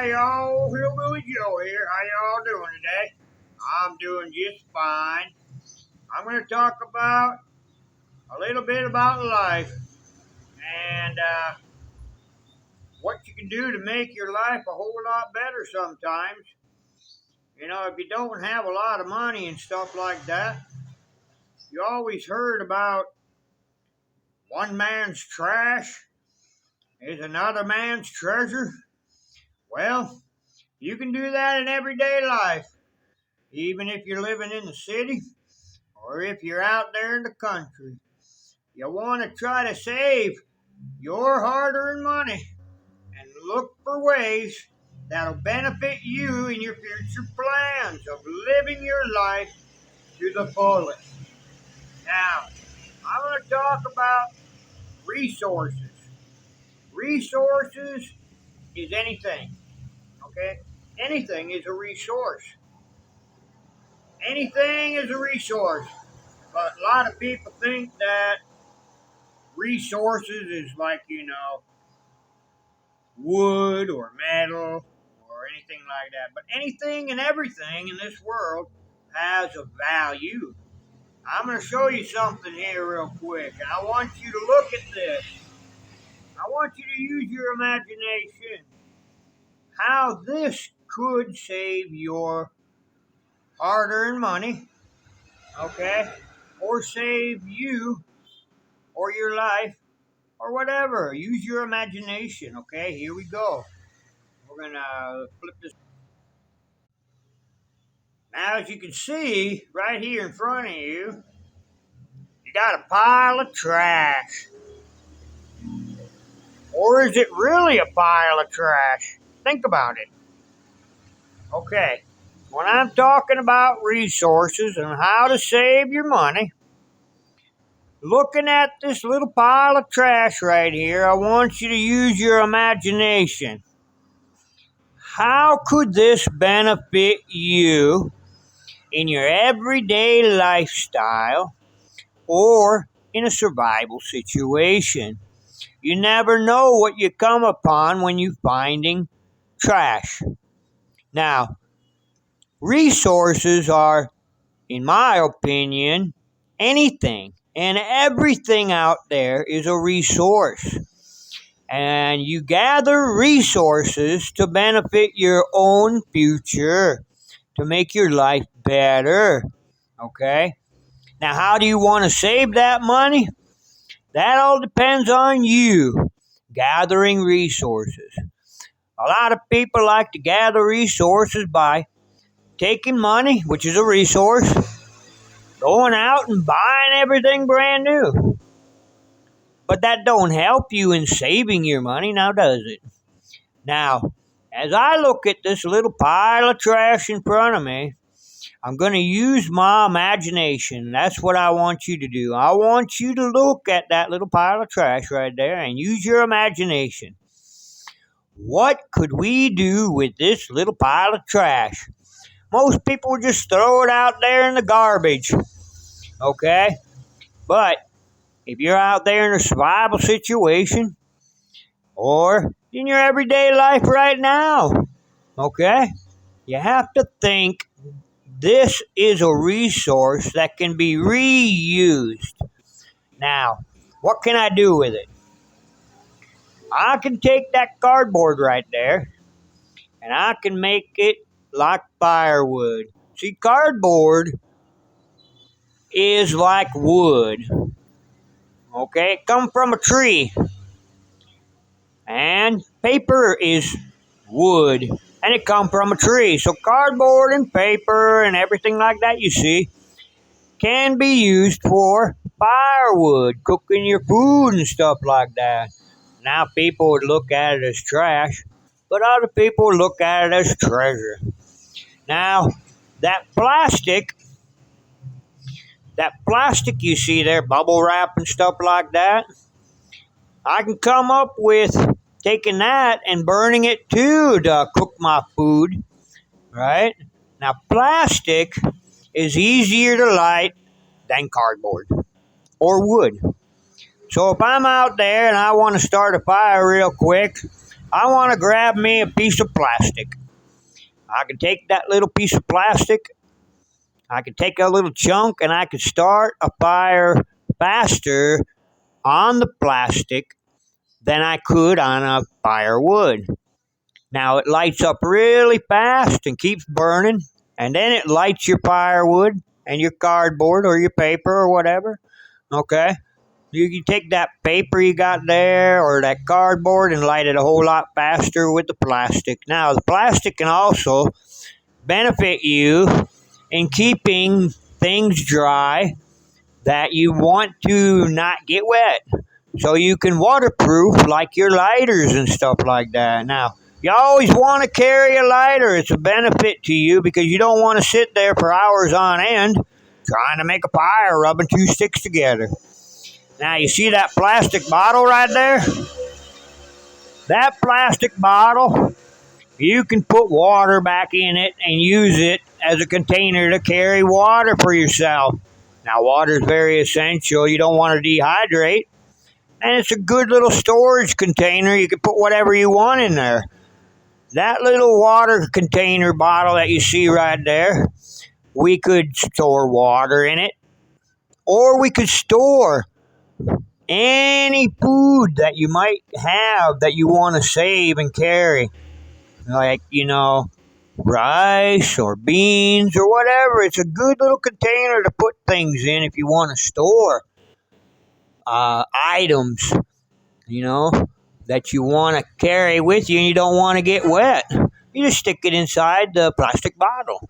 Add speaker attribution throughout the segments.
Speaker 1: Hi y'all, Hillbilly Joe here. How y'all doing today? I'm doing just fine. I'm going to talk about a little bit about life and what you can do to make your life a whole lot better sometimes. You know, if you don't have a lot of money and stuff like that, you always heard about one man's trash is another man's treasure. Well, you can do that in everyday life, even if you're living in the city or if you're out there in the country. You want to try to save your hard earned money and look for ways that'll benefit you in your future plans of living your life to the fullest. Now, I'm going to talk about resources. Resources is anything, okay? Anything is a resource. Anything is a resource. But a lot of people think that resources is like, wood or metal or anything like that. But anything and everything in this world has a value. I'm going to show you something here real quick, and I want you to look at this. I want you to use your imagination how this could save your hard earned money, okay? Or save you or your life or whatever. Use your imagination, okay? Here we go. We're going to flip this. Now, as you can see right here in front of you, you got a pile of trash. Or is it really a pile of trash? Think about it. Okay, when I'm talking about resources and how to save your money, looking at this little pile of trash right here, I want you to use your imagination. How could this benefit you in your everyday lifestyle or in a survival situation? You never know what you come upon when you're finding trash. Now, resources are, in my opinion, anything and everything out there is a resource. And you gather resources to benefit your own future, to make your life better. Okay? Now, how do you want to save that money? That all depends on you gathering resources. A lot of people like to gather resources by taking money, which is a resource, going out and buying everything brand new. But that don't help you in saving your money, now does it? Now, as I look at this little pile of trash in front of me, I'm going to use my imagination. That's what I want you to do. I want you to look at that little pile of trash right there and use your imagination. What could we do with this little pile of trash? Most people would just throw it out there in the garbage. Okay? But if you're out there in a survival situation or in your everyday life right now, okay, you have to think this is a resource that can be reused. Now, what can I do with it? I can take that cardboard right there and I can make it like firewood. See, cardboard is like wood. Okay, it comes from a tree. And paper is wood. And it comes from a tree. So cardboard and paper and everything like that you see can be used for firewood, cooking your food and stuff like that. Now people would look at it as trash, but other people would look at it as treasure. Now, that plastic you see there, bubble wrap and stuff like that, I can come up with taking that and burning it too to cook my food, right? Now, plastic is easier to light than cardboard or wood. So if I'm out there and I want to start a fire real quick, I want to grab me a piece of plastic. I can take that little piece of plastic, I can take a little chunk, and I can start a fire faster on the plastic than I could on a firewood. Now it lights up really fast and keeps burning, and then it lights your firewood and your cardboard or your paper or whatever. Okay? You can take that paper you got there or that cardboard and light it a whole lot faster with the plastic. Now, the plastic can also benefit you in keeping things dry that you want to not get wet. So you can waterproof like your lighters and stuff like that. Now, you always want to carry a lighter. It's a benefit to you because you don't want to sit there for hours on end trying to make a fire rubbing two sticks together. Now, you see that plastic bottle right there? That plastic bottle, you can put water back in it and use it as a container to carry water for yourself. Now, water is very essential. You don't want to dehydrate. And it's a good little storage container. You can put whatever you want in there. That little water container bottle that you see right there, we could store water in it. Or we could store any food that you might have that you want to save and carry. Like, rice or beans or whatever. It's a good little container to put things in if you want to store items, you know, that you want to carry with you and you don't want to get wet. You just stick it inside the plastic bottle.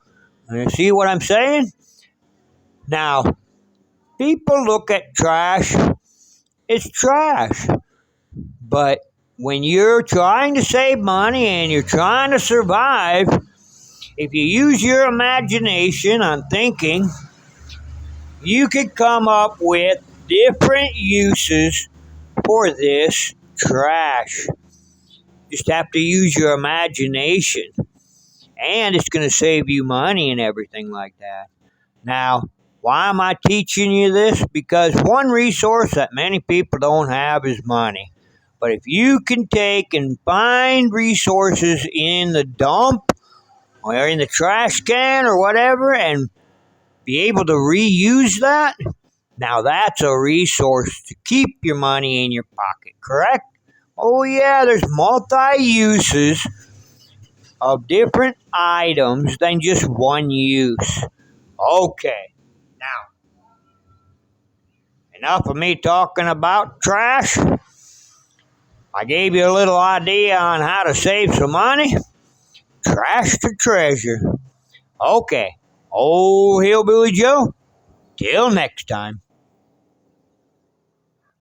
Speaker 1: You see what I'm saying? Now, people look at trash, it's trash. But when you're trying to save money and you're trying to survive, if you use your imagination on thinking, you could come up with different uses for this trash. Just have to use your imagination. And it's going to save you money and everything like that. Now, why am I teaching you this? Because one resource that many people don't have is money. But if you can take and find resources in the dump or in the trash can or whatever and be able to reuse that, now that's a resource to keep your money in your pocket, correct? Oh, yeah, there's multi uses of different items than just one use. Okay, now, enough of me talking about trash. I gave you a little idea on how to save some money. Trash to treasure. Okay, old Hillbilly Joe, till next time.